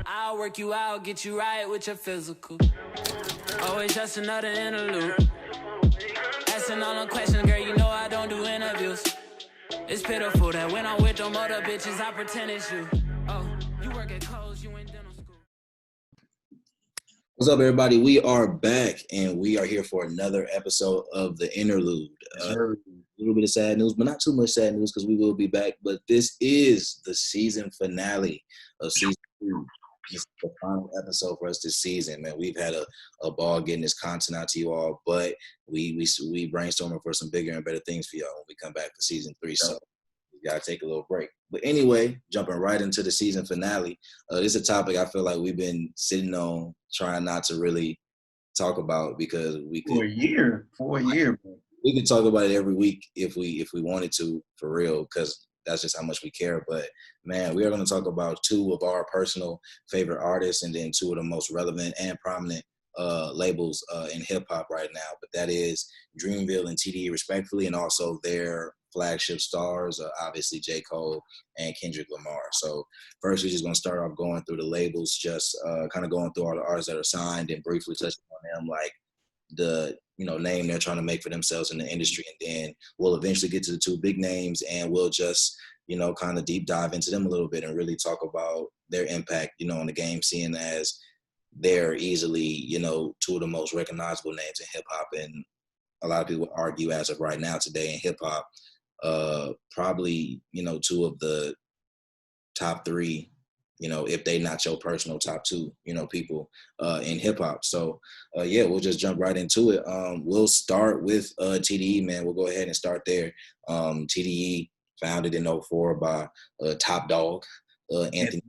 I'll work you out, get you right with your physical. Always just another interlude. Asking all them questions, girl, you know I don't do interviews. It's pitiful that when I'm with them other bitches, I pretend it's you. Oh, you work at Kohl's, you in dental school. What's up, everybody? We are back, and we are here for another episode of the Interlude. A little bit of sad news, but not too much sad news because we will be back. But this is the season finale of season 2. This is the final episode for us this season, man. We've had a ball getting this content out to you all, but we brainstorming for some bigger and better things for y'all when we come back for season 3. So we gotta take a little break. But anyway, jumping right into the season finale. This is a topic I feel like we've been sitting on, trying not to really talk about because we could for a year. We could talk about it every week if we wanted to, for real, because that's just how much we care. But man, we are going to talk about 2 of our personal favorite artists, and then 2 of the most relevant and prominent labels in hip hop right now. But that is Dreamville and TDE, respectfully, and also their flagship stars, obviously J. Cole and Kendrick Lamar. So first, we're just going to start off going through the labels, just kind of going through all the artists that are signed and briefly touching on them, like the name they're trying to make for themselves in the industry, and then we'll eventually get to the 2 big names, and we'll just kind of deep dive into them a little bit and really talk about their impact on the game, seeing as they're easily 2 of the most recognizable names in hip hop, and a lot of people argue as of right now today in hip hop, probably 2 of the top 3, if they not your personal top 2, people in hip hop. So yeah, we'll just jump right into it. We'll start with TDE, man. We'll go ahead and start there. TDE, founded in 2004 by Top Dog, Anthony.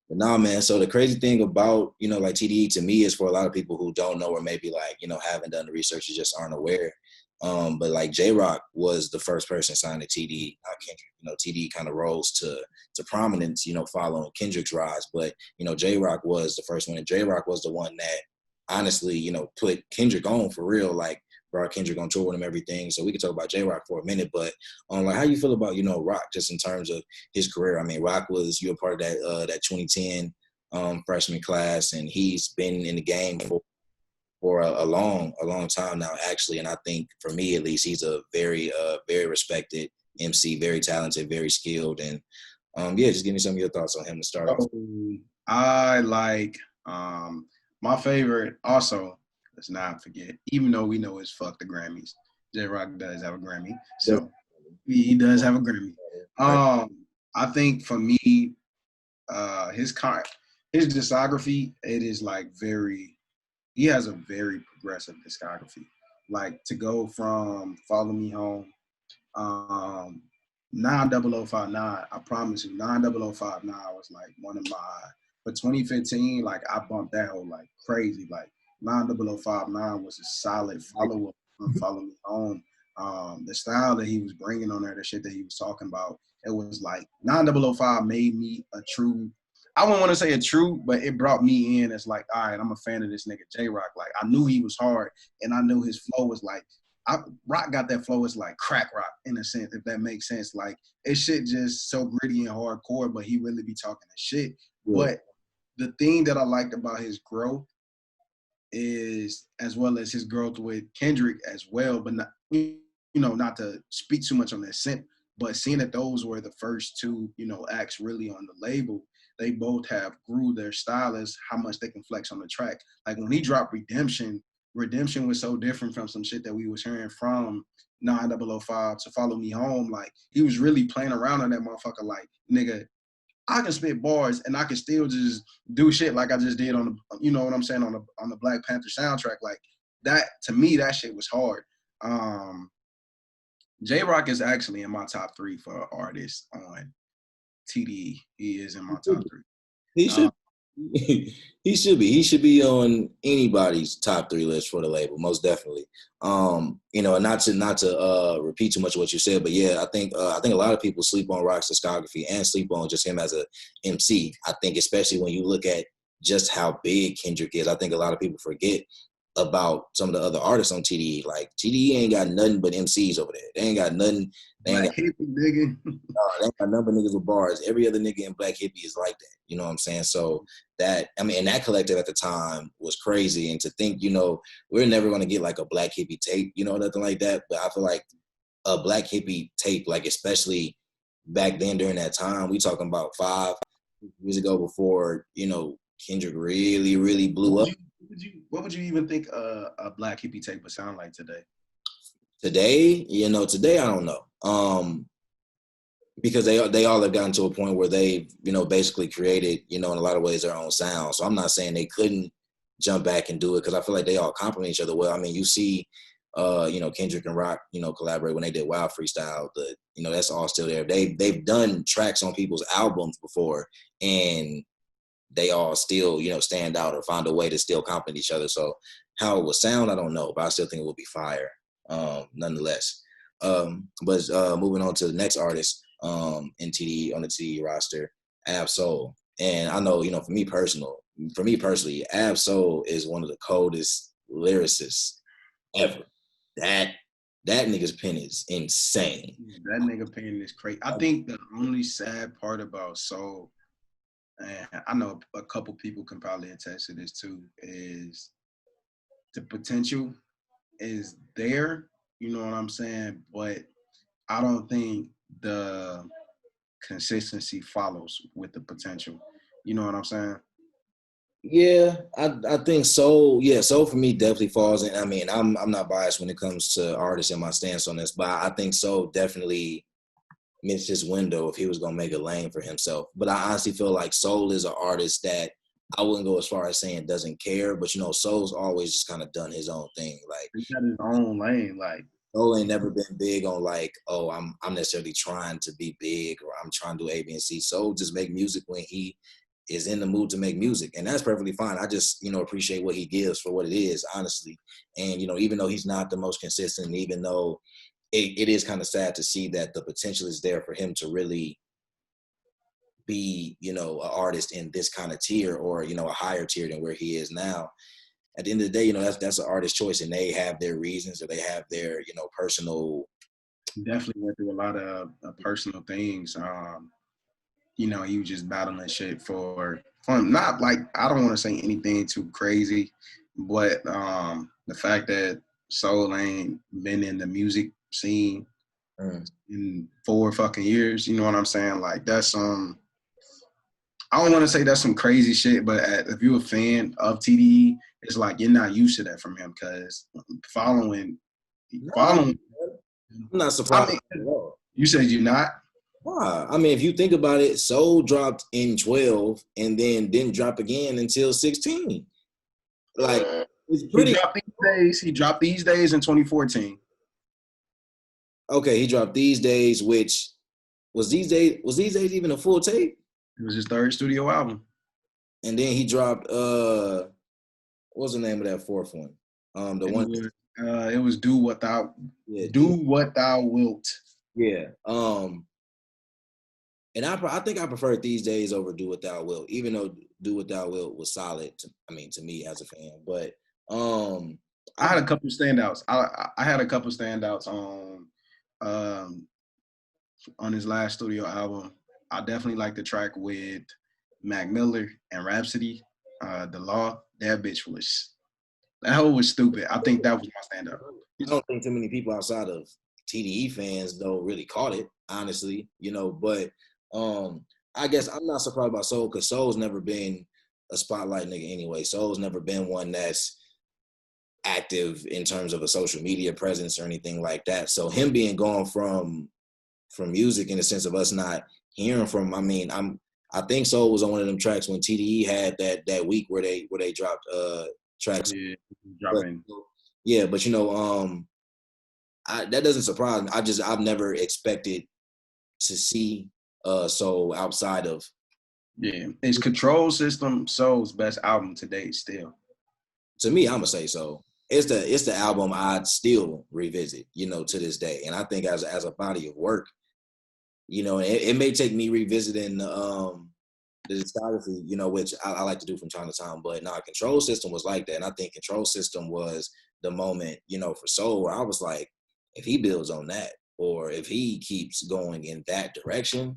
But nah, man. So the crazy thing about, like TDE to me is, for a lot of people who don't know or maybe like, haven't done the research, or just aren't aware. But like J-Rock was the first person signed to TDE, not Kendrick. TDE kind of rose to prominence, following Kendrick's rise. But, J-Rock was the first one, and J-Rock was the one that honestly, put Kendrick on for real, like brought Kendrick on tour with him, everything. So we could talk about J-Rock for a minute, but like how you feel about, Rock, just in terms of his career. I mean, Rock was, you were part of that 2010 freshman class, and he's been in the game for a long time now, actually. And I think, for me at least, he's a very respected MC, very talented, very skilled. And yeah, just give me some of your thoughts on him to start off. I like my favorite also, let's not forget, even though we know it's fuck the Grammys, J-Rock does have a Grammy. So he does have a Grammy. I think for me, his discography, it is like he has a very progressive discography. Like, to go from Follow Me Home, 90059, I promise you, 90059 was like one of my, for 2015, like I bumped that whole like crazy. Like 90059 was a solid follow-up on Follow Me Home. The style that he was bringing on there, the shit that he was talking about, it was like 9005 made me a true, I wouldn't want to say a true, but it brought me in as like, all right, I'm a fan of this nigga J-Rock. Like, I knew he was hard, and I knew his flow was like, Rock got that flow. It's like crack rock, in a sense, if that makes sense. Like, it's shit just so gritty and hardcore, but he really be talking the shit. Yeah. But the thing that I liked about his growth is, as well as his growth with Kendrick as well, but not, not to speak too much on that scent, but seeing that those were the first 2, acts really on the label, they both have grew their style as how much they can flex on the track. Like, when he dropped Redemption was so different from some shit that we was hearing from 9005 to Follow Me Home. Like, he was really playing around on that motherfucker. Like, nigga, I can spit bars and I can still just do shit like I just did on the, you know what I'm saying, on the Black Panther soundtrack. Like, that, to me, that shit was hard. J-Rock is actually in my top 3 for artists on TDE. He is in my top 3. He should. He should be. He should be on anybody's top 3 list for the label, most definitely. Not to repeat too much of what you said, but yeah, I think a lot of people sleep on Rock's discography and sleep on just him as a MC. I think especially when you look at just how big Kendrick is, I think a lot of people forget about some of the other artists on TDE. Like TDE ain't got nothing but MCs over there. They ain't got nothing. They ain't Black hippie nigga. they ain't got nothing but niggas with bars. Every other nigga in Black Hippie is like that. You know what I'm saying? So that, I mean, and that collective at the time was crazy. And to think, you know, we're never going to get like a Black Hippie tape, you know, nothing like that. But I feel like a Black Hippie tape, like especially back then during that time, we talking about 5 years ago before, you know, Kendrick really, really blew up. What would you even think a Black hippie tape would sound like today? Today, you know, today I don't know. Because they all have gotten to a point where they've, you know, basically created, you know, in a lot of ways their own sound. So I'm not saying they couldn't jump back and do it, because I feel like they all complement each other well. I mean, you see, you know, Kendrick and Rock, you know, collaborate when they did Wild Freestyle. You know, that's all still there. They've done tracks on people's albums before, and they all still, you know, stand out or find a way to still complement each other. So how it will sound, I don't know, but I still think it will be fire, nonetheless. But moving on to the next artist in TDE, on the TDE roster, Ab Soul. And I know, you know, for me personally, Ab Soul is one of the coldest lyricists ever. That nigga's pen is insane. That nigga pen is crazy. I think the only sad part about Soul, and I know a couple people can probably attest to this too, is the potential is there, you know what I'm saying? But I don't think the consistency follows with the potential. You know what I'm saying? Yeah, I think so. Yeah, so for me definitely falls in. I mean, I'm not biased when it comes to artists and my stance on this, but I think so definitely missed his window if he was gonna make a lane for himself. But I honestly feel like Soul is an artist that I wouldn't go as far as saying doesn't care, but you know, Soul's always just kind of done his own thing. Like He got his own lane. Like Soul ain't never been big on like, oh, I'm necessarily trying to be big or I'm trying to do A, B, and C. Soul just make music when he is in the mood to make music, and that's perfectly fine. I just, you know, appreciate what he gives for what it is, honestly. And you know, even though he's not the most consistent, even though it is kind of sad to see that the potential is there for him to really be, you know, an artist in this kind of tier, or you know, a higher tier than where he is now. At the end of the day, you know, that's an artist's choice, and they have their reasons, or they have their, you know, personal. definitely went through a lot of personal things. You know, he was just battling shit for fun. Not like, I don't want to say anything too crazy, but the fact that Soul ain't been in the music scene in 4 fucking years, you know what I'm saying? Like that's I don't want to say that's some crazy shit, but if you're a fan of TDE, it's like you're not used to that from him, because following. I'm not surprised. I mean, you said you're not? Wow. I mean, if you think about it, Soul dropped in 12 and then didn't drop again until 16. Like, it's pretty. He dropped these days in 2014. Okay, he dropped These Days, which was These Days even a full tape? It was his 3rd studio album. And then he dropped what was the name of that 4th one? It was Do What Thou Wilt. Yeah. And I think I prefer These Days over Do What Thou Wilt, even though Do What Thou Wilt was solid to me as a fan. But I had a couple standouts. I had a couple standouts on his last studio album. I definitely like the track with Mac Miller and Rhapsody, The Law. That hoe was stupid. I think that was my standout. I don't think too many people outside of TDE fans though really caught it, honestly, you know. But I guess I'm not surprised about Soul, because Soul's never been a spotlight nigga anyway. Soul's never been one that's active in terms of a social media presence or anything like that. So him being gone from music, in the sense of us not hearing from him, I mean, I think Soul was on one of them tracks when TDE had that week where they dropped tracks. But you know, that doesn't surprise me. I've never expected to see Soul outside of. Yeah, it's Control System Soul's best album to date still. To me, I'm gonna say so. It's the album I'd still revisit, you know, to this day. And I think as a body of work, you know, it may take me revisiting the discography, you know, which I like to do from time to time, but Control System was like that. And I think Control System was the moment, you know, for soul where I was like, if he builds on that, or if he keeps going in that direction,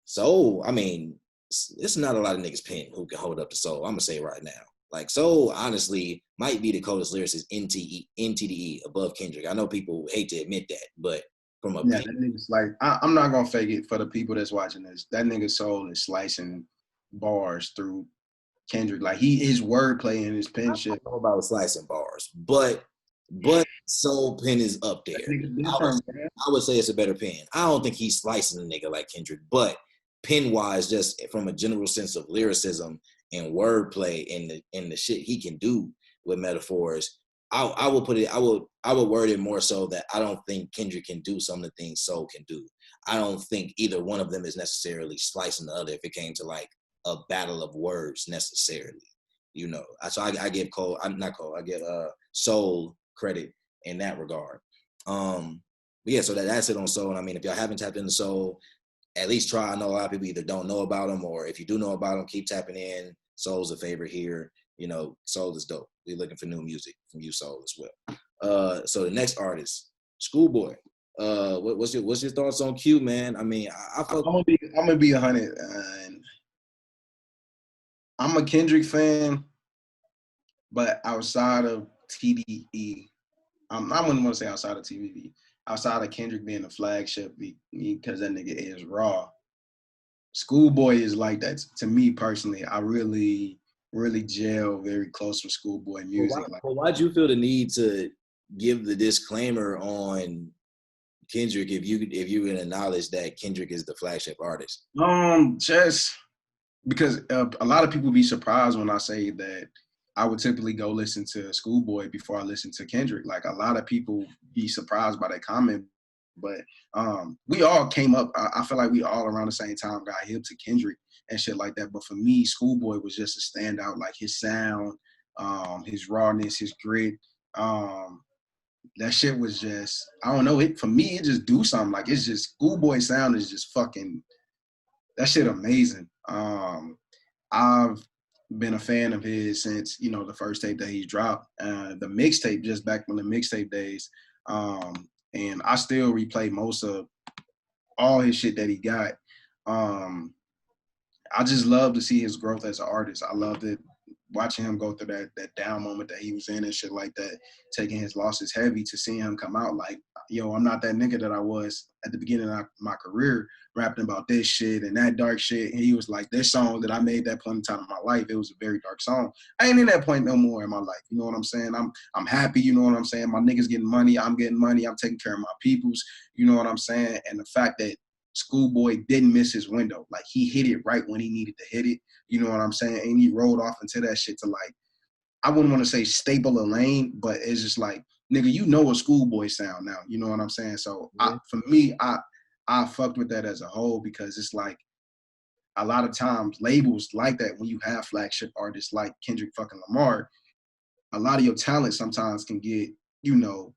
soul, I mean, it's not a lot of niggas pen who can hold up to soul. I'm gonna say right now. Like soul, honestly, might be the coldest lyricist in TDE above Kendrick. I know people hate to admit that, but from a that nigga's like, I'm not gonna fake it for the people that's watching this. That nigga's soul is slicing bars through Kendrick. Like his wordplay and his pen shit. I don't know about slicing bars, but soul pen is up there. I would say it's a better pen. I don't think he's slicing a nigga like Kendrick, but pen wise, just from a general sense of lyricism and wordplay and the shit he can do with metaphors, I would put it. I would word it more so that I don't think Kendrick can do some of the things Soul can do. I don't think either one of them is necessarily slicing the other if it came to like a battle of words necessarily. You know, so I give Cole. I'm not Cole. I give Soul credit in that regard. But yeah, so that's it on Soul. And I mean, if y'all haven't tapped into Soul, at least try. I know a lot of people either don't know about him, or if you do know about him, keep tapping in. Soul's a favorite here. You know, Soul is dope. We're looking for new music from you, Soul, as well. So the next artist, Schoolboy. What's your thoughts on Q, man? I mean, I'm gonna be 100. And I'm a Kendrick fan, but outside of TDE, I wouldn't want to say outside of TDE. Outside of Kendrick being the flagship, because that nigga is raw. Schoolboy is like that to me personally. I really gel very close with Schoolboy music. Why'd you feel the need to give the disclaimer on Kendrick if you can acknowledge that Kendrick is the flagship artist? Just because a lot of people be surprised when I say that I would typically go listen to Schoolboy before I listen to Kendrick. Like a lot of people be surprised by that comment. But we all came up, I feel like we all around the same time got hip to Kendrick and shit like that. But for me, Schoolboy was just a standout, like his sound, his rawness, his grit. That shit was just, I don't know, for me, it just do something. Like it's just, Schoolboy sound is just fucking, that shit amazing. I've been a fan of his since, you know, the first tape that he dropped, the mixtape, just back from the mixtape days. And I still replay most of all his shit that he got. I just love to see his growth as an artist. I loved it watching him go through that down moment that he was in and shit like that, taking his losses heavy, to seeing him come out like, yo, I'm not that nigga that I was at the beginning of my career, rapping about this shit and that dark shit. And he was like, this song that I made that point in time in my life, it was a very dark song. I ain't in that point no more in my life. You know what I'm saying? I'm happy, you know what I'm saying? My niggas getting money, I'm getting money, I'm taking care of my peoples, you know what I'm saying? And the fact that Schoolboy didn't miss his window. Like he hit it right when he needed to hit it. You know what I'm saying? And he rolled off into that shit to like, I wouldn't want to say staple a lane, but it's just like, nigga, you know a Schoolboy sound now. You know what I'm saying? So for me, I fucked with that as a whole, because it's like a lot of times labels like that, when you have flagship artists like Kendrick fucking Lamar, a lot of your talent sometimes can get, you know,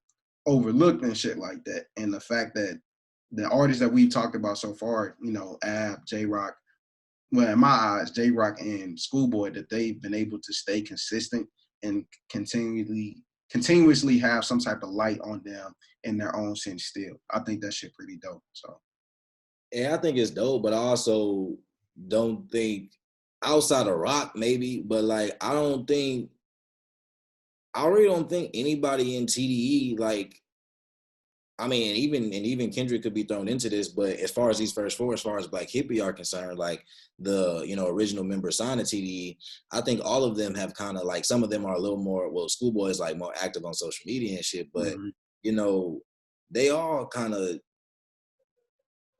overlooked and shit like that. And the fact that the artists that we've talked about so far, you know, Ab, J-Rock, well, in my eyes, J-Rock and Schoolboy, that they've been able to stay consistent and continuously have some type of light on them in their own sense still. I think that shit pretty dope. So yeah, I think it's dope, but I also don't think, outside of rock maybe, but like I really don't think anybody in TDE, like, I mean, even Kendrick could be thrown into this, but as far as these first four, as far as Black Hippie are concerned, like the, you know, original members signed to TDE, I think all of them have kind of like, some of them are a little more, well, Schoolboy is like more active on social media and shit, but you know, they all kind of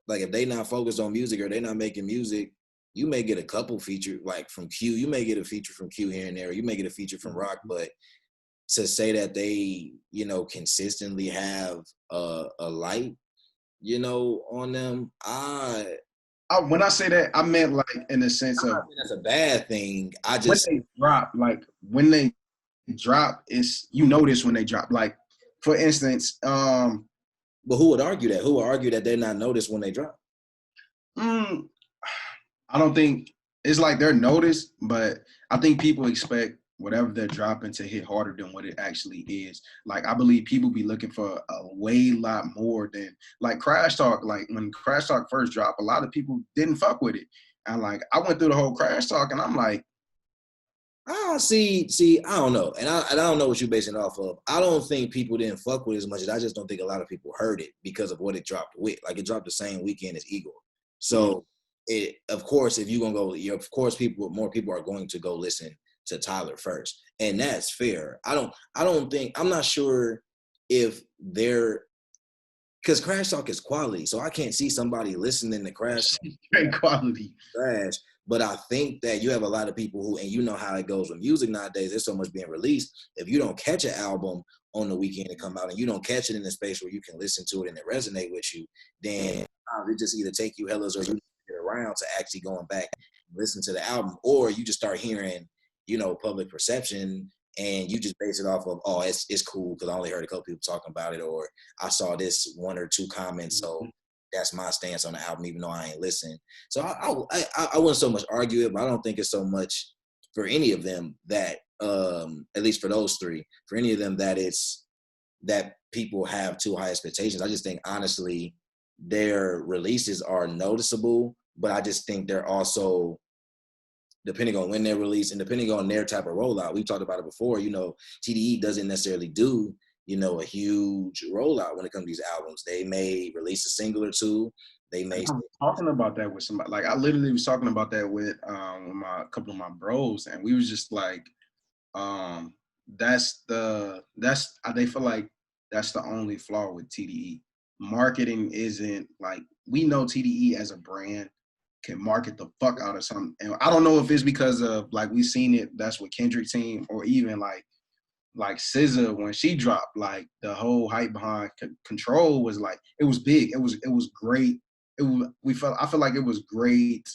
like, if they not focused on music or they not making music, you may get a couple feature like from Q, you may get a feature from Q here and there, you may get a feature from Rock, but to say that they, you know, consistently have a light, you know, on them, when I say that, I meant like in the sense of, that's a bad thing. I just, when they drop, it's, you notice when they drop. Like, for instance, but who would argue that? Who would argue that they're not noticed when they drop? I don't think it's like they're noticed, but I think people expect whatever they're dropping to hit harder than what it actually is. Like I believe people be looking for a way lot more than like Crash Talk. Like when Crash Talk first dropped, a lot of people didn't fuck with it. And like I went through the whole Crash Talk and I'm like, I don't know. And I don't know what you're basing it off of. I don't think people didn't fuck with it as much as I just don't think a lot of people heard it because of what it dropped with. Like it dropped the same weekend as Eagle. So it, of course, if you're gonna go, of course, more people are going to go listen to Tyler first. And that's fair. I'm not sure if they're because Crash Talk is quality. So I can't see somebody listening to Crash Talk great quality. trash. But I think that you have a lot of people who, and you know how it goes with music nowadays, there's so much being released. If you don't catch an album on the weekend to come out and you don't catch it in a space where you can listen to it and it resonate with you, then it just either take you hellas or you get around to actually going back and listen to the album, or you just start hearing, public perception and you just base it off of, oh, it's cool because I only heard a couple people talking about it, or I saw this one or two comments, so that's my stance on the album, even though I ain't listened. So I wouldn't so much argue it, but I don't think it's so much for any of them that, at least for those three, for any of them that it's that people have too high expectations. I just think honestly, their releases are noticeable, but I just think they're also, depending on when they're released and depending on their type of rollout. We've talked about it before, TDE doesn't necessarily do a huge rollout when it comes to these albums. They may release a single or two. They may. I was talking about that with somebody. Like I literally was talking about that with a couple of my bros, and we was just like, they feel like that's the only flaw with TDE. Marketing isn't like, we know TDE as a brand can market the fuck out of something, and I don't know if it's because of like we've seen it. That's what Kendrick team, or even like SZA when she dropped, like the whole hype behind Control was like, it was big. It was great. I feel like it was great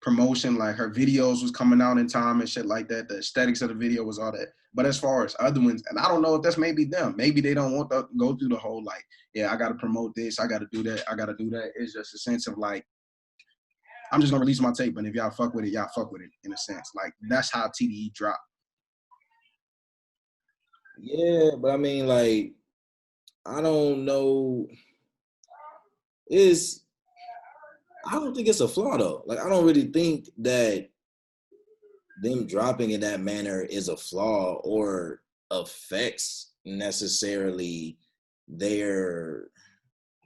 promotion. Like her videos was coming out in time and shit like that. The aesthetics of the video was all that. But as far as other ones, and I don't know if that's maybe them. Maybe they don't want to go through the whole like, yeah, I got to promote this. I got to do that. I got to do that. It's just a sense of like, I'm just gonna release my tape, and if y'all fuck with it, y'all fuck with it in a sense. Like that's how TDE dropped. Yeah, but I mean, like, I don't know. I don't think it's a flaw though. Like, I don't really think that them dropping in that manner is a flaw or affects necessarily their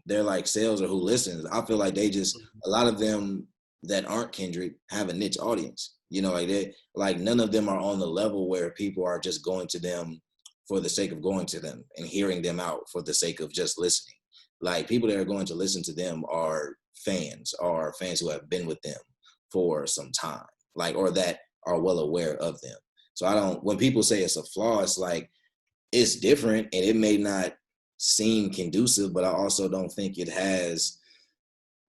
like sales or who listens. I feel like a lot of them that aren't Kendrick have a niche audience. Like none of them are on the level where people are just going to them for the sake of going to them and hearing them out for the sake of just listening. Like people that are going to listen to them are fans who have been with them for some time, like, or that are well aware of them. So when people say it's a flaw, it's like, it's different and it may not seem conducive, but I also don't think it has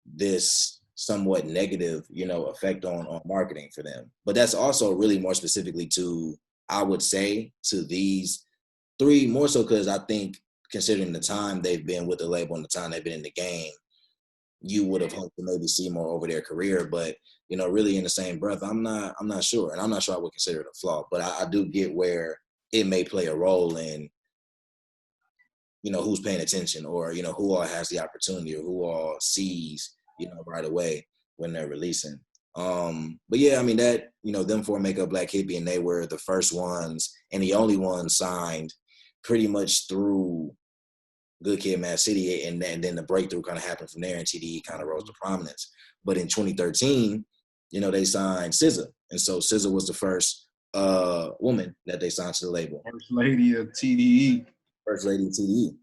this somewhat negative, effect on marketing for them. But that's also really more specifically to, I would say, to these three, more so because I think considering the time they've been with the label and the time they've been in the game, you would have hoped to maybe see more over their career. But, really in the same breath, I'm not sure. And I'm not sure I would consider it a flaw, but I do get where it may play a role in, who's paying attention, or, who all has the opportunity, or who all sees, right away when they're releasing. But yeah, I mean that, them four make up Black Hippie, and they were the first ones and the only ones signed pretty much through Good Kid, Mad City, and then the breakthrough kind of happened from there, and TDE kind of rose to prominence. But in 2013, they signed SZA, and so SZA was the first woman that they signed to the label. First lady of TDE. First lady of TDE.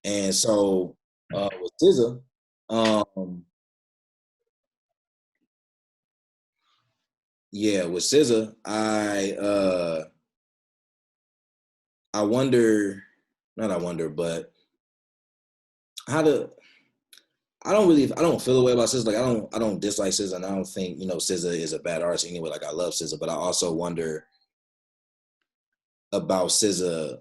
And so with SZA, with SZA, I wonder, but I don't feel the way about SZA. Like I don't dislike SZA, and I don't think, SZA is a bad artist anyway. Like I love SZA, but I also wonder about SZA,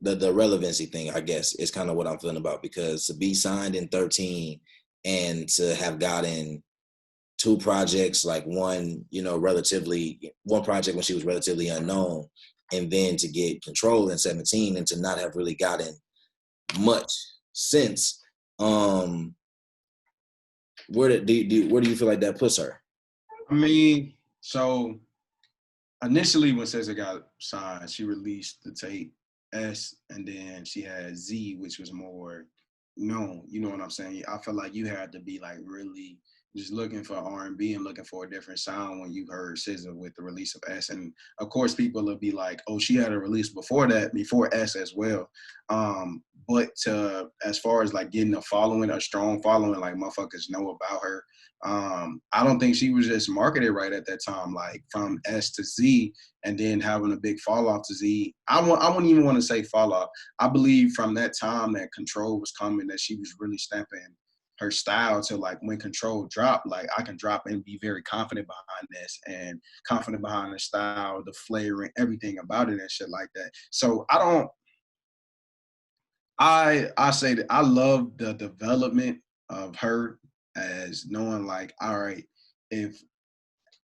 the relevancy thing, I guess, is kind of what I'm feeling about, because to be signed in 13 and to have gotten 2 projects, like one project when she was relatively unknown, and then to get Control in 17 and to not have really gotten much since. Where do you feel like that puts her? I mean, so initially when SZA got signed, she released the tape S, and then she had Z, which was more known. You know what I'm saying? I feel like you had to be like really just looking for R&B and looking for a different sound when you heard SZA with the release of S. And of course, people will be like, "Oh, she had a release before that, before S as well." But as far as like getting a strong following, like motherfuckers know about her. I don't think she was just marketed right at that time, like from S to Z, and then having a big fall off to Z. I wouldn't even want to say fall off. I believe from that time that Control was coming, that she was really stamping her style to like when Control dropped, like I can drop and be very confident behind this and confident behind the style, the flavor, and everything about it and shit like that. So I say that I love the development of her as knowing like, all right, if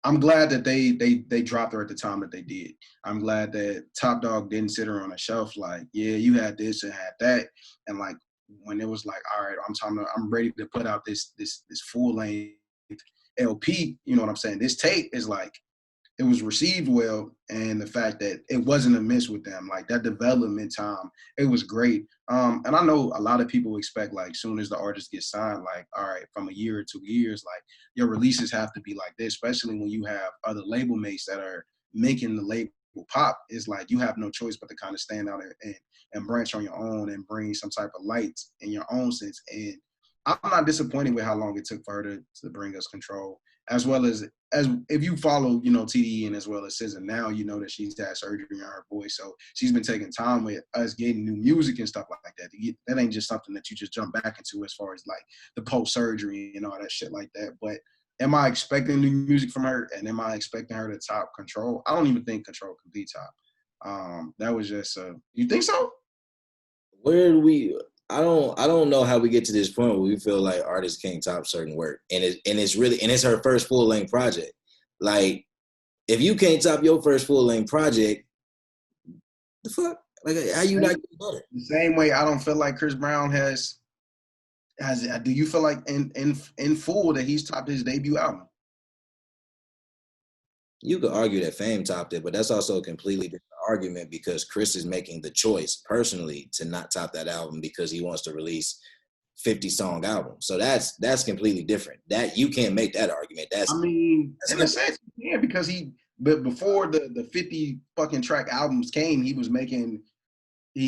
I'm glad that they dropped her at the time that they did. I'm glad that Top Dog didn't sit her on a shelf like, yeah, you had this and had that. And like when it was like, all right, I'm ready to put out this full length LP, you know what I'm saying? This tape is like, it was received well, and the fact that it wasn't a miss with them, like that development time, it was great. And I know a lot of people expect like soon as the artist gets signed, like all right, from a year or 2 years, like your releases have to be like this, especially when you have other label mates that are making the label pop. Is like you have no choice but to kind of stand out and branch on your own and bring some type of light in your own sense. And I'm not disappointed with how long it took for her to bring us Control, as well as if you follow, you know, TDE and as well as SZA now, you know that she's had surgery on her voice. So she's been taking time with us getting new music and stuff like that. That ain't just something that you just jump back into as far as like the post-surgery and all that shit like that. But am I expecting new music from her, and am I expecting her to top Control? I don't even think Control could be top. That was just you think so? Where do we? I don't know how we get to this point where we feel like artists can't top certain work, and it's her first full length project. Like, if you can't top your first full length project, the fuck? Like, how you not getting better? The same way I don't feel like Chris Brown has. Do you feel like in full that he's topped his debut album? You could argue that Fame topped it, but that's also a completely different argument because Chris is making the choice personally to not top that album because he wants to release 50-song album. So that's completely different. That you can't make that argument. I mean, in a sense, yeah, because but before the 50 fucking track albums came, he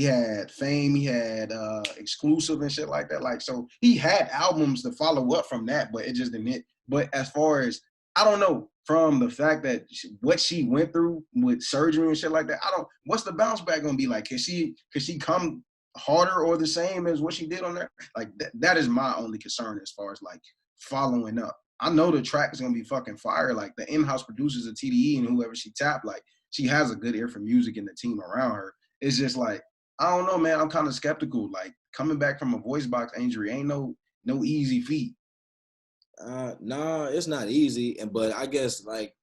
had Fame, he had Exclusive and shit like that. Like, so he had albums to follow up from that, but it just didn't hit. But as far as, I don't know, from the fact that what she went through with surgery and shit like that, what's the bounce back gonna be like? Could she come harder or the same as what she did on there? Like, that is my only concern as far as like following up. I know the track is gonna be fucking fire. Like the in-house producers of TDE and whoever she tapped, like she has a good ear for music and the team around her. It's just like, I don't know, man. I'm kind of skeptical. Like coming back from a voice box injury ain't no easy feat. No, it's not easy. But I guess like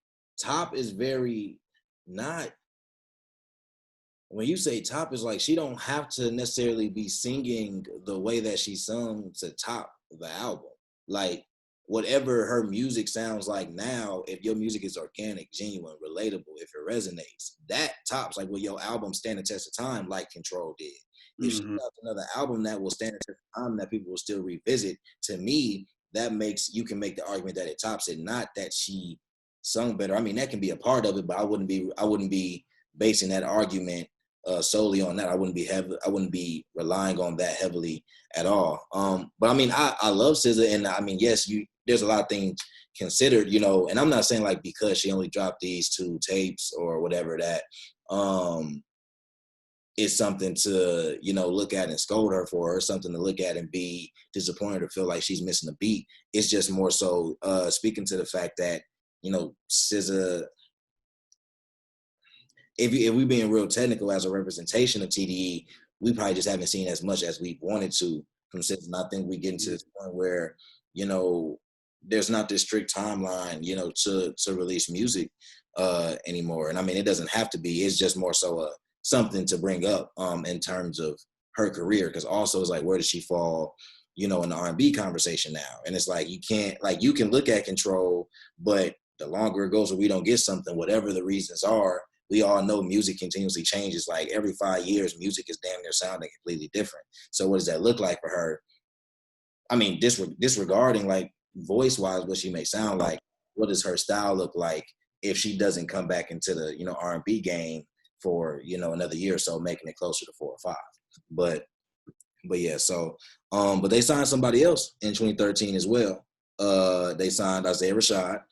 top is very not. When you say top, is like she don't have to necessarily be singing the way that she sung to top the album. Like whatever her music sounds like now, if your music is organic, genuine, relatable, if it resonates, that tops like will your album stand the test of time like Control did. If she has another album that will stand the test of time that people will still revisit, to me, that makes you can make the argument that it tops it, not that she sung better. I mean, that can be a part of it, but I wouldn't be basing that argument solely on that. I wouldn't be relying on that heavily at all. But I mean, I love SZA, and I mean, yes, there's a lot of things considered, you know, and I'm not saying like because she only dropped these 2 tapes or whatever that is something to, you know, look at and scold her for, or something to look at and be disappointed or feel like she's missing a beat. It's just more so speaking to the fact that, you know, SZA, if we being real technical as a representation of TDE, we probably just haven't seen as much as we wanted to from SZA. And I think we get into this point where, you know, there's not this strict timeline, you know, to release music anymore. And I mean, it doesn't have to be. It's just more so something to bring up in terms of her career, because also it's like, where does she fall, you know, in the R&B conversation now? And it's like, you can't, like, you can look at Control, but the longer it goes where we don't get something, whatever the reasons are, we all know music continuously changes. Like every 5 years, music is damn near sounding completely different. So what does that look like for her? I mean, disregarding like voice wise what she may sound like, what does her style look like if she doesn't come back into the, you know, R&B game for, you know, another year or so, making it closer to 4 or 5. But yeah, so but they signed somebody else in 2013 as well. They signed Isaiah Rashad.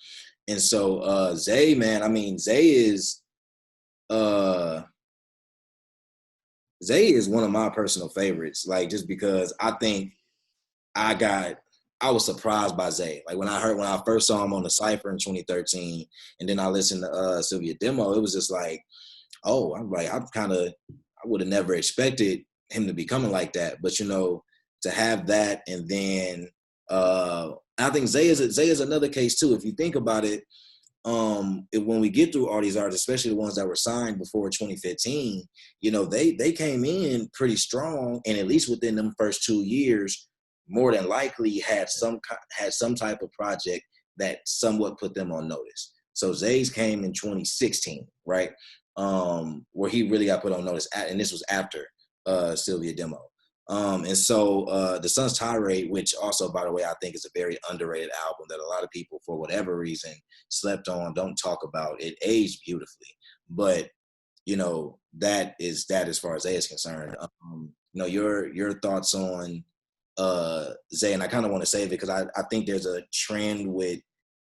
And so Zay, man, I mean, uh Zay is one of my personal favorites, like just because I think I was surprised by Zay. Like when I first saw him on the Cypher in 2013, and then I listened to Sylvia Demo, it was just like, oh, I'm like, I would have never expected him to be coming like that. But you know, to have that, and then I think Zay is another case too. If you think about it, when we get through all these artists, especially the ones that were signed before 2015, you know, they came in pretty strong, and at least within them first 2 years, more than likely had some type of project that somewhat put them on notice. So Zay's came in 2016, right? Where he really got put on notice, and this was after Sylvia Demo. And so The Sun's Tirade, which also, by the way, I think is a very underrated album that a lot of people, for whatever reason, slept on, don't talk about. It aged beautifully. But, you know, that is as far as Zay is concerned. You know, your thoughts on Zay, and I kind of want to save it because I think there's a trend with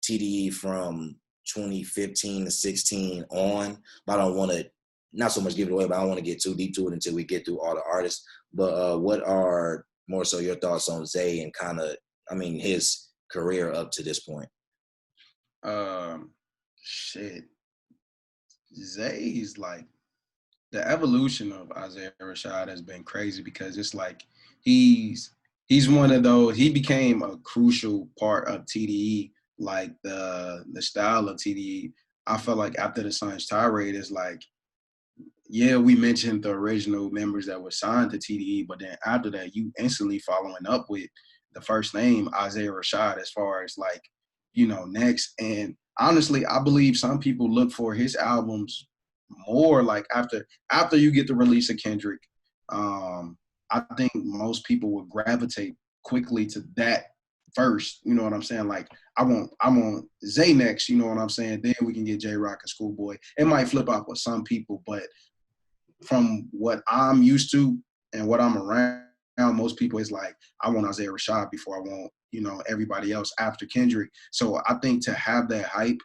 TDE from 2015 to 16 on, but I don't want to not so much give it away, but I don't want to get too deep to it until we get through all the artists. But what are more so your thoughts on Zay and kind of, I mean, his career up to this point? Shit. Zay's like, the evolution of Isaiah Rashad has been crazy because it's like he's one of those. He became a crucial part of TDE, like the style of TDE. I felt like after the Sun's Tirade is like, yeah, we mentioned the original members that were signed to TDE, but then after that, you instantly following up with the first name Isaiah Rashad as far as like, you know, next. And honestly, I believe some people look for his albums more like after you get the release of Kendrick. I think most people would gravitate quickly to that first. You know what I'm saying? Like I want Zay next. You know what I'm saying? Then we can get J Rock and Schoolboy. It might flip out with some people, but from what I'm used to and what I'm around, most people is like, I want Isaiah Rashad before I want, you know, everybody else after Kendrick. So I think to have that hype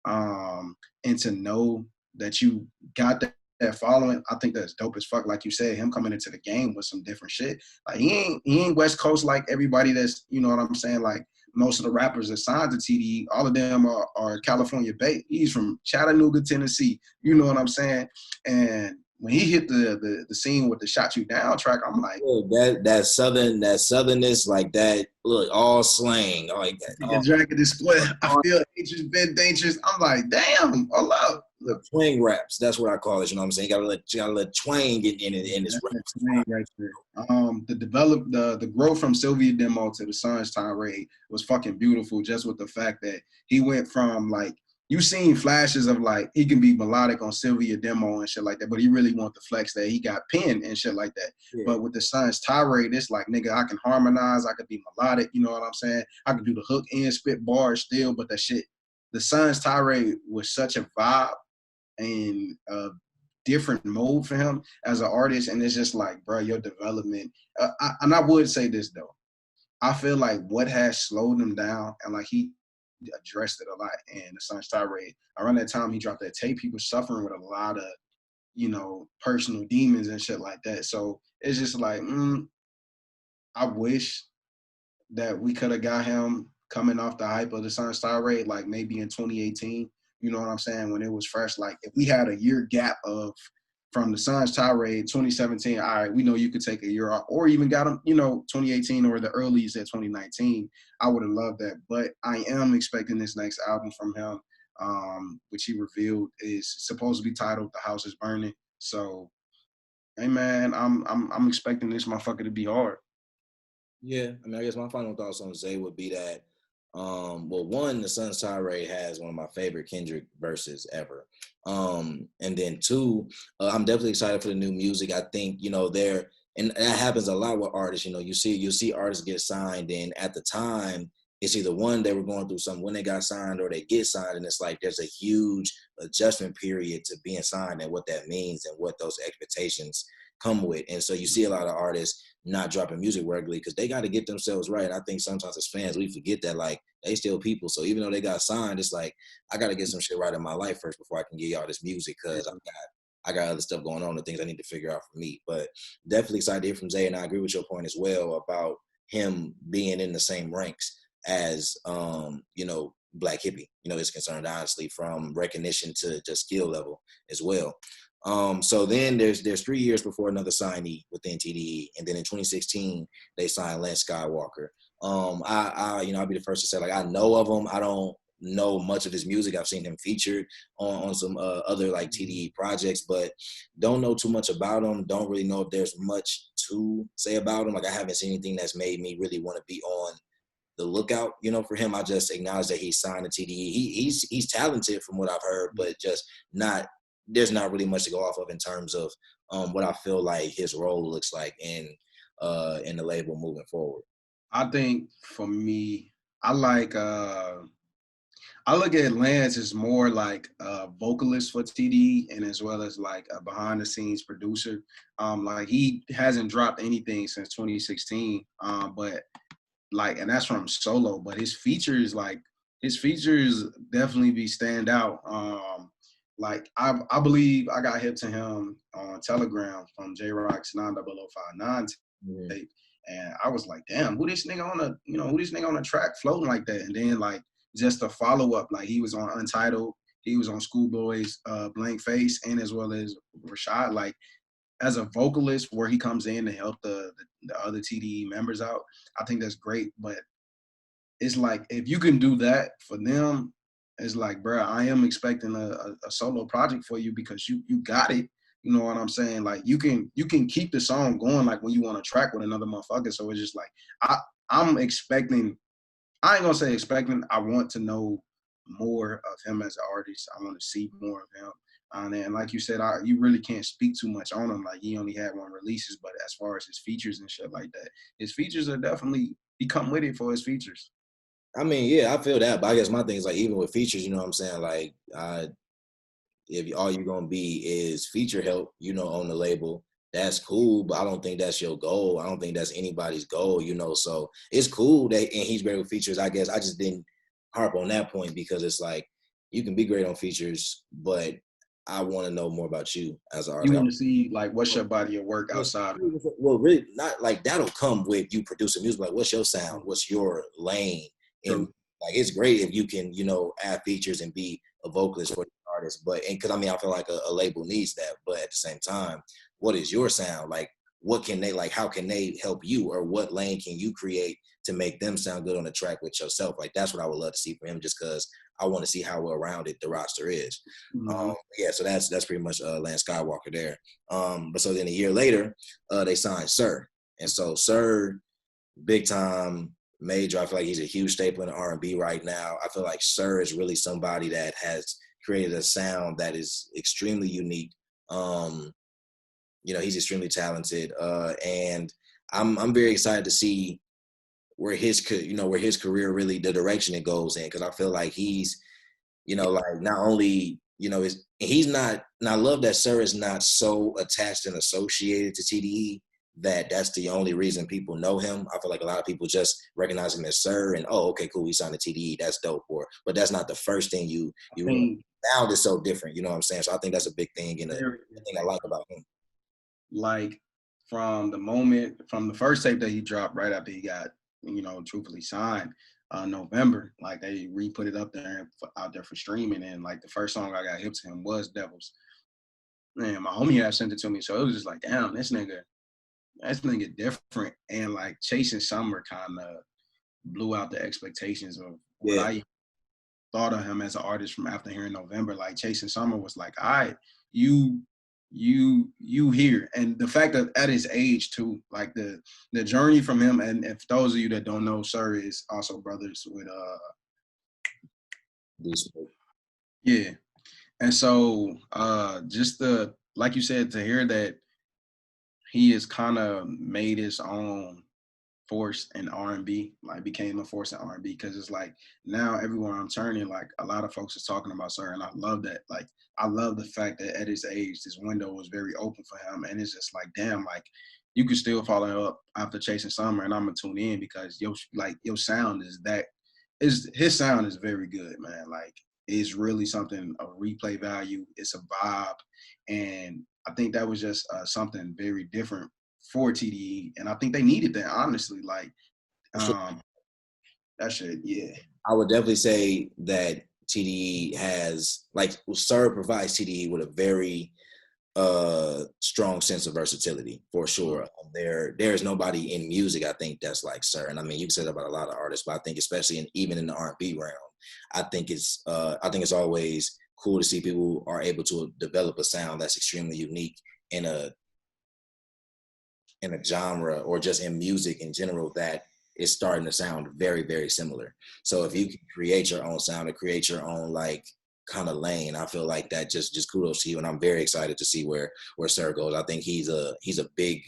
and to know that you got that following, I think that's dope as fuck. Like you said, him coming into the game with some different shit. Like he ain't West Coast like everybody that's, you know what I'm saying? Like most of the rappers that signed to TDE, all of them are California based. He's from Chattanooga, Tennessee. You know what I'm saying? And when he hit the scene with the "Shot You Down" track, I'm like, that southernness, like that, look, all slang, like that. The jacket is split. I feel dangerous, been dangerous. I'm like, damn, hold up. The twang raps, that's what I call it. You know what I'm saying? You gotta let twang get in this rap. Right there. The growth from Sylvia Demo to the Sun's Tirade was fucking beautiful. Just with the fact that he went from like, you seen flashes of like he can be melodic on Sylvia Demo and shit like that, but he really want the flex that he got pen and shit like that. Yeah. But with the Sun's Tirade, it's like, nigga, I can harmonize, I could be melodic, you know what I'm saying? I could do the hook and spit bars still, but that shit, the Sun's Tirade was such a vibe and a different mode for him as an artist, and it's just like, bro, your development. And I would say this though, I feel like what has slowed him down, and like he addressed it a lot in the Sun's Tirade. Around that time he dropped that tape, he was suffering with a lot of, you know, personal demons and shit like that. So it's just like, I wish that we could have got him coming off the hype of the Sun's Tirade, like maybe in 2018. You know what I'm saying? When it was fresh, like if we had a year gap of from the Suns tirade 2017, all right, we know you could take a year off, or even got him, 2018 or the earliest at 2019. I would have loved that, but I am expecting this next album from him, which he revealed is supposed to be titled "The House Is Burning." So, hey man, I'm expecting this motherfucker to be hard. Yeah, I mean, I guess my final thoughts on Zay would be that, well, one, the Sun's Tirade has one of my favorite Kendrick verses ever. And then two, I'm definitely excited for the new music. I think, there, and that happens a lot with artists, you see artists get signed, and at the time, it's either one, they were going through something when they got signed, or they get signed, and it's like there's a huge adjustment period to being signed and what that means and what those expectations come with. And so you see a lot of artists not dropping music regularly because they got to get themselves right. And I think sometimes as fans, we forget that, like, they still people. So even though they got signed, it's like, I got to get some shit right in my life first before I can give y'all this music, because I got other stuff going on, the things I need to figure out for me. But definitely excited to hear from Zay, and I agree with your point as well about him being in the same ranks as, Black Hippie, is concerned, honestly, from recognition to just skill level as well. So then there's 3 years before another signee within TDE, and then in 2016 they signed Lance Skywalker. I'll be the first to say, like, I know of him. I don't know much of his music. I've seen him featured on some other like TDE projects, but don't know too much about him. Don't really know if there's much to say about him. Like, I haven't seen anything that's made me really want to be on the lookout, for him. I just acknowledge that he's signed to TDE. He's talented from what I've heard, but just there's not really much to go off of in terms of what I feel like his role looks like in the label moving forward. I think for me, I like I look at Lance as more like a vocalist for TD, and as well as like a behind the scenes producer. Like, he hasn't dropped anything since 2016, but like, and that's from solo. But his features definitely be stand out. Like, I believe I got hip to him on Telegram from J Rock's 90059 tape, and I was like, damn, who this nigga on the track floating like that? And then, like, just a follow up, like, he was on Untitled, he was on Schoolboy's Blank Face, and as well as Rashad. Like, as a vocalist, where he comes in to help the other TDE members out, I think that's great. But it's like, if you can do that for them, it's like, bro, I am expecting a solo project for you, because you got it. You know what I'm saying? Like, you can keep the song going, like, when you want to track with another motherfucker. So it's just like, I'm expecting. I ain't gonna say expecting. I want to know more of him as an artist. I want to see more of him. And like you said, you really can't speak too much on him. Like, he only had one releases, but as far as his features and shit like that, his features are definitely, he come with it for his features. I mean, yeah, I feel that, but I guess my thing is, like, even with features, you know what I'm saying? Like, if all you're gonna be is feature help, on the label, that's cool, but I don't think that's your goal. I don't think that's anybody's goal, So it's cool that, and he's great with features. I guess I just didn't harp on that point, because it's like, you can be great on features, but I want to know more about you as an artist. You want to see, like, what's your body of work outside of it? Well, really, not like that'll come with you producing music. Like, what's your sound? What's your lane? And like, it's great if you can, add features and be a vocalist for the artist. But, and because I mean, I feel like a label needs that. But at the same time, what is your sound? Like, what can they, like, how can they help you, or what lane can you create to make them sound good on the track with yourself? Like, that's what I would love to see from him, just because I want to see how well rounded the roster is. Yeah, so that's pretty much Lance Skywalker there. But so then a year later, they signed Sir, and so Sir, big time major. I feel like he's a huge staple in the R&B right now. I feel like Sir is really somebody that has created a sound that is extremely unique. He's extremely talented, and I'm very excited to see where his career really, the direction it goes in, because I feel like he's, like, not only, he's not, and I love that Sir is not so attached and associated to TDE that that's the only reason people know him. I feel like a lot of people just recognize him as Sir, and, oh, okay, cool, he signed to TDE, that's dope. But that's not the first thing you sound is so different, you know what I'm saying? So I think that's a big thing, and a thing I like about him. Like, from the first tape that he dropped right after he got, truthfully signed, November, like, they re-put it out there for streaming, and like, the first song I got hip to him was Devils. man, my homie had sent it to me, so it was just like, damn, this nigga different. And like Chasing Summer kind of blew out the expectations of what I thought of him as an artist from after hearing November. Like Chasing Summer was like, all right, you here. And the fact that at his age too, like the journey from him, and if those of you that don't know, Sir is also brothers with yeah. And so just the, like you said, to hear that he has kind of made his own force in R&B, like became a force in R&B, because it's like now everywhere I'm turning, like a lot of folks is talking about Sir, and I love that. Like I love the fact that at his age, this window was very open for him, and it's just like, damn, like you could still follow up after Chasing Summer, and I'm gonna tune in because your sound is his sound is very good, man. Like it's really something of replay value. It's a vibe, and I think that was just something very different for TDE, and I think they needed that, honestly. Like that shit, yeah. I would definitely say that TDE has, like, Sir provides TDE with a very strong sense of versatility, for sure. There's nobody in music, I think, that's like Sir. And I mean, you can say that about a lot of artists, but I think especially even in the R&B realm, I think it's always cool to see people who are able to develop a sound that's extremely unique in a genre, or just in music in general, that is starting to sound very, very similar. So if you can create your own sound and create your own like kind of lane, I feel like that just kudos to you. And I'm very excited to see where Sir goes. I think he's a big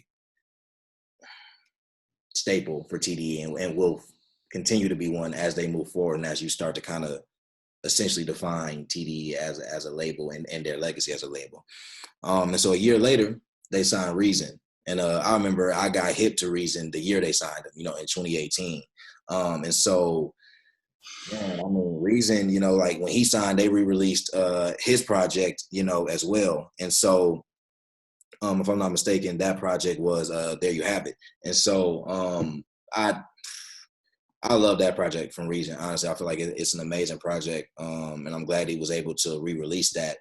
staple for TDE, and will continue to be one as they move forward, and as you start to kind of essentially define TDE as a label, and their legacy as a label. And so a year later, they signed Reason. And I remember I got hip to Reason the year they signed him, in 2018. And so, man, I mean, Reason, like when he signed, they re-released his project, as well. And so, if I'm not mistaken, that project was There You Have It. And so I love that project from Reason. Honestly, I feel like it's an amazing project, and I'm glad he was able to re-release that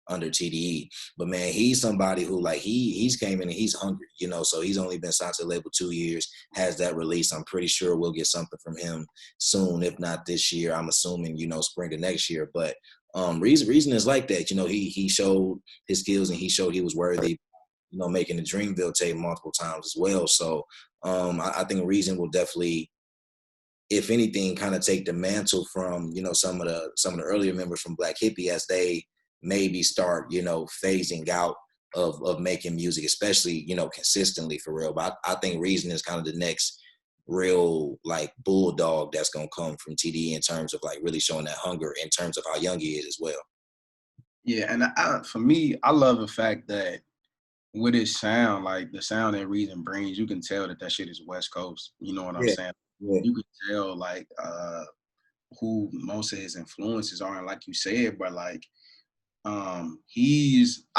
under TDE. But man, he's somebody who, like, he's came in and he's hungry, so he's only been signed to the label 2 years, has that release. I'm pretty sure we'll get something from him soon, if not this year. I'm assuming, spring of next year. But Reason is like that. He showed his skills, and he showed he was worthy, making the Dreamville tape multiple times as well. So I think Reason will definitely, if anything, kind of take the mantle from, some of the earlier members from Black Hippie, as they maybe start, phasing out of making music, especially, consistently, for real. But I think Reason is kind of the next real, like, bulldog that's going to come from TDE, in terms of like really showing that hunger, in terms of how young he is as well. Yeah, and for me, I love the fact that with his sound, like the sound that Reason brings, you can tell that shit is West Coast. You know what I'm saying? Yeah. You can tell, like, who most of his influences are. And like you said, but like, I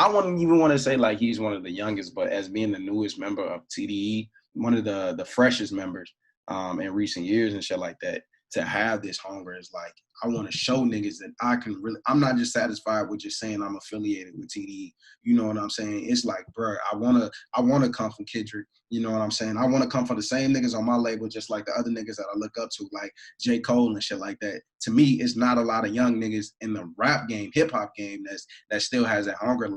wouldn't even want to say like he's one of the youngest, but as being the newest member of TDE, one of the freshest members in recent years and shit like that, to have this hunger is like, I want to show niggas that I'm not just satisfied with just saying I'm affiliated with TDE. You know what I'm saying? It's like, bro, I wanna come from Kendrick. You know what I'm saying? I want to come from the same niggas on my label, just like the other niggas that I look up to, like J. Cole and shit like that. To me, it's not a lot of young niggas in the rap game, hip hop game, that still has that hunger.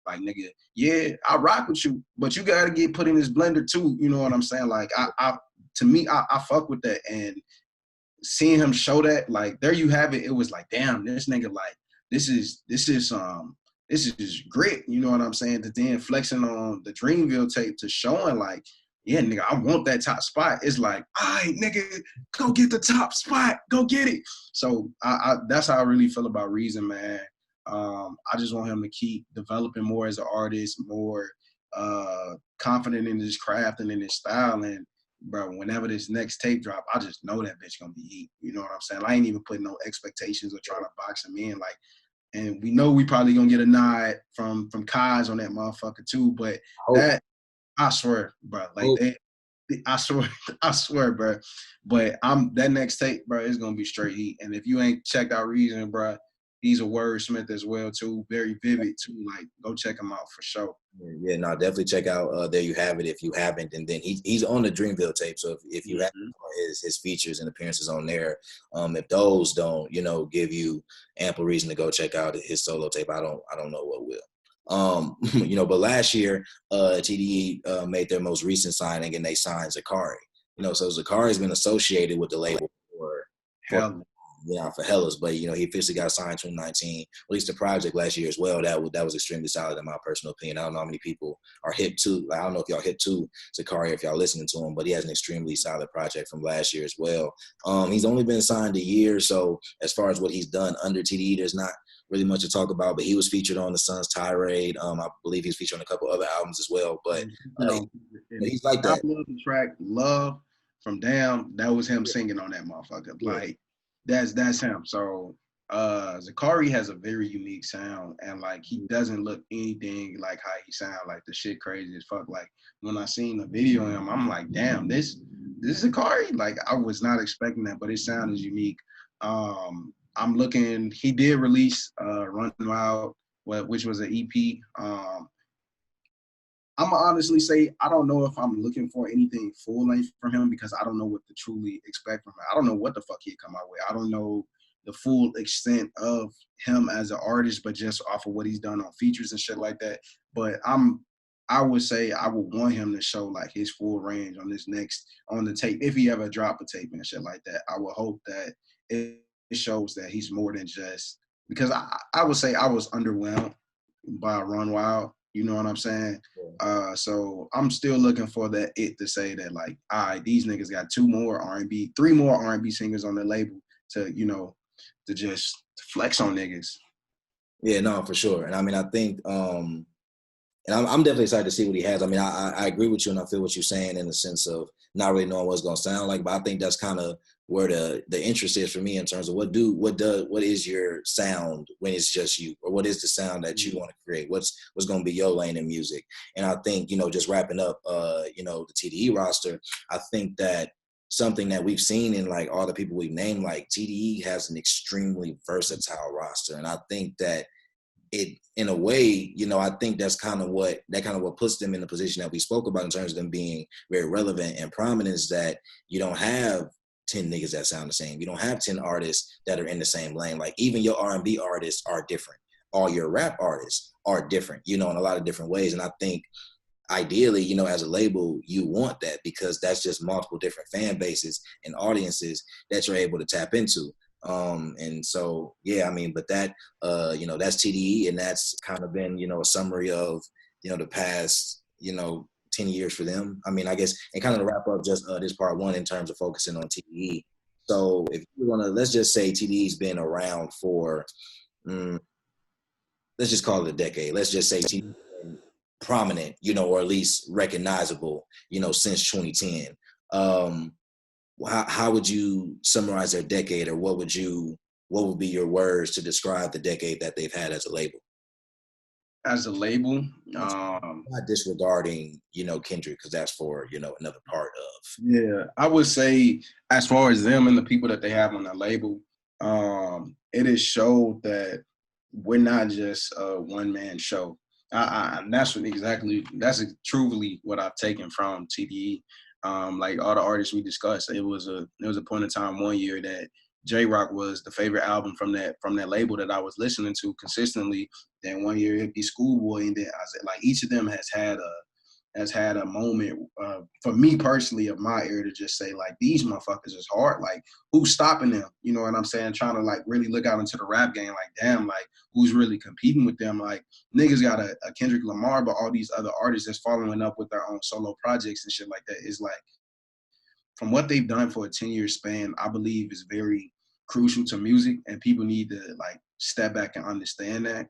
Like, nigga, yeah, I rock with you, but you gotta get put in this blender too. You know what I'm saying? Like, to me, I fuck with that. And seeing him show that, like, There You Have It, it was like, damn, this nigga, like, this is grit, you know what I'm saying? To then flexing on the Dreamville tape, to showing like, yeah, nigga, I want that top spot. It's like, all right, nigga, go get the top spot, go get it. So I that's how I really feel about Reason, man. I just want him to keep developing more as an artist, more confident in his craft and in his style. And bro, whenever this next tape drop, I just know that bitch gonna be heat. You know what I'm saying? I ain't even putting no expectations or trying to box him in. Like, and we know we probably gonna get a nod from Kaz on that motherfucker too. But that, I swear, bro, like I swear, bro. But that next tape, bro, is gonna be straight heat. And if you ain't checked out Reason, bro, He's a wordsmith as well too, very vivid too. Like, go check him out for sure. Yeah, no, definitely check out There You Have It if you haven't. And then he's on the Dreamville tape. So if you have his features and appearances on there, if those don't, give you ample reason to go check out his solo tape, I don't know what will. But last year, TDE made their most recent signing and they signed Zakari. So Zakari's been associated with the label for Hell, for Hellas, but he officially got signed in 2019. Released a project last year as well. That was extremely solid in my personal opinion. I don't know how many people are hip to. I don't know if y'all hip to Zakari if y'all listening to him, but he has an extremely solid project from last year as well. He's only been signed a year, so as far as what he's done under TDE, there's not really much to talk about. But he was featured on the Sun's Tirade. I believe he's featured on a couple other albums as well. But he's like that. I love the track "Love" from Damn. That was him singing on that motherfucker. Yeah. Like, that's him. So Zakari has a very unique sound, and like he doesn't look anything like how he sound. Like the shit crazy as fuck. Like when I seen the video of him, I'm like, damn, this is Zakari. Like I was not expecting that, but his sound is unique. I'm looking. He did release Run Wild, which was an EP. I'm gonna honestly say I don't know if I'm looking for anything full length from him because I don't know what to truly expect from him. I don't know what the fuck he'd come out with. I don't know the full extent of him as an artist, but just off of what he's done on features and shit like that. But I would say I would want him to show like his full range on the tape if he ever drop a tape and shit like that. I would hope that it shows that he's more than just because I would say I was underwhelmed by Run Wild. You know what I'm saying? So I'm still looking for it to say that like, all right, these niggas got three more R&B singers on the label to just flex on niggas. Yeah, no, for sure. And I mean, I think, and I'm definitely excited to see what he has. I mean, I agree with you and I feel what you're saying in the sense of not really knowing what it's going to sound like, but I think that's kind of where the interest is for me in terms of what is your sound when it's just you, or what is the sound that you want to create? What's going to be your lane in music? And I think, just wrapping up, the TDE roster, I think that something that we've seen in like all the people we've named, like TDE has an extremely versatile roster. And I think that it, in a way, I think that's kind of what puts them in the position that we spoke about in terms of them being very relevant and prominent, is that you don't have 10 niggas that sound the same. You don't have 10 artists that are in the same lane. Like even your R&B artists are different. All your rap artists are different, in a lot of different ways. And I think ideally, as a label, you want that because that's just multiple different fan bases and audiences that you're able to tap into. And so, yeah, I mean, but that, that's TDE, and that's kind of been, a summary of, the past, 10 years for them. I mean, I guess, and kind of to wrap up just this part one in terms of focusing on TDE. So if you want to, let's just say TDE's been around for, let's just call it a decade. Let's just say TDE's been prominent, or at least recognizable, since 2010. How would you summarize their decade, or what would be your words to describe the decade that they've had as a label? As a label, not disregarding, Kendrick, because that's for, another part of. Yeah, I would say as far as them and the people that they have on the label, it has showed that we're not just a one-man show. And that's truly what I've taken from TDE. Like all the artists we discussed, it was a point in time one year that J-Rock was the favorite album from that label that I was listening to consistently. Then one year it'd be Schoolboy, and then I said like each of them has had a moment for me personally of my ear to just say like these motherfuckers is hard. Like who's stopping them? You know what I'm saying? Trying to like really look out into the rap game. Like damn, like who's really competing with them? Like niggas got a Kendrick Lamar, but all these other artists that's following up with their own solo projects and shit like that is like, from what they've done for a 10-year span, I believe is very crucial to music, and people need to like step back and understand that.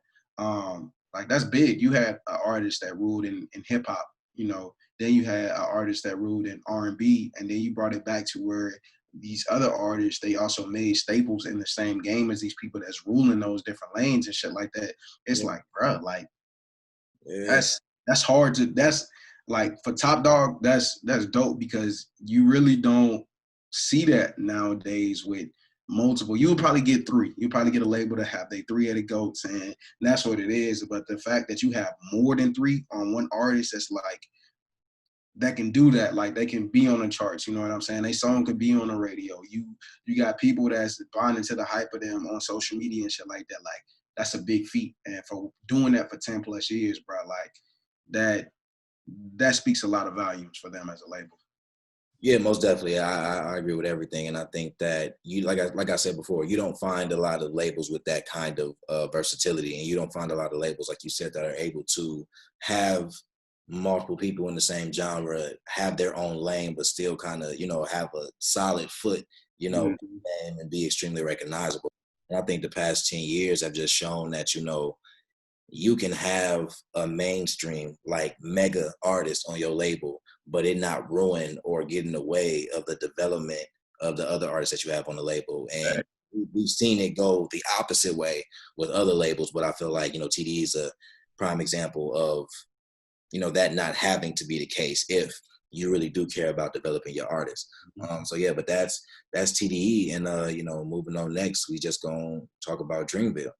Like that's big. You had an artist that ruled in hip hop, then you had an artist that ruled in R&B, and then you brought it back to where these other artists, they also made staples in the same game as these people that's ruling those different lanes and shit like that. It's like, bro, like that's hard to, that's like for Top Dog, that's dope because you really don't see that nowadays with multiple. You'll probably get 3. You'll probably get a label to have they 3 of the GOATs, and that's what it is. But the fact that you have more than 3 on one artist, that's like, that can do that, like they can be on the charts, you know what I'm saying? They song could be on the radio. You got people that's bonding to the hype of them on social media and shit like that. Like, that's a big feat. And for doing that for 10 plus years, bro, like that speaks a lot of volumes for them as a label. Yeah, most definitely. I agree with everything, and I think that you, like I said before, you don't find a lot of labels with that kind of versatility, and you don't find a lot of labels, like you said, that are able to have multiple people in the same genre, have their own lane, but still kind of, have a solid foot, and be extremely recognizable. And I think the past 10 years have just shown that, you can have a mainstream, like mega artist on your label, but it not ruin or get in the way of the development of the other artists that you have on the label. And we've seen it go the opposite way with other labels, but I feel like, TDE is a prime example of, that not having to be the case if you really do care about developing your artist. So yeah, but that's TDE. And, moving on next, we just gonna talk about Dreamville.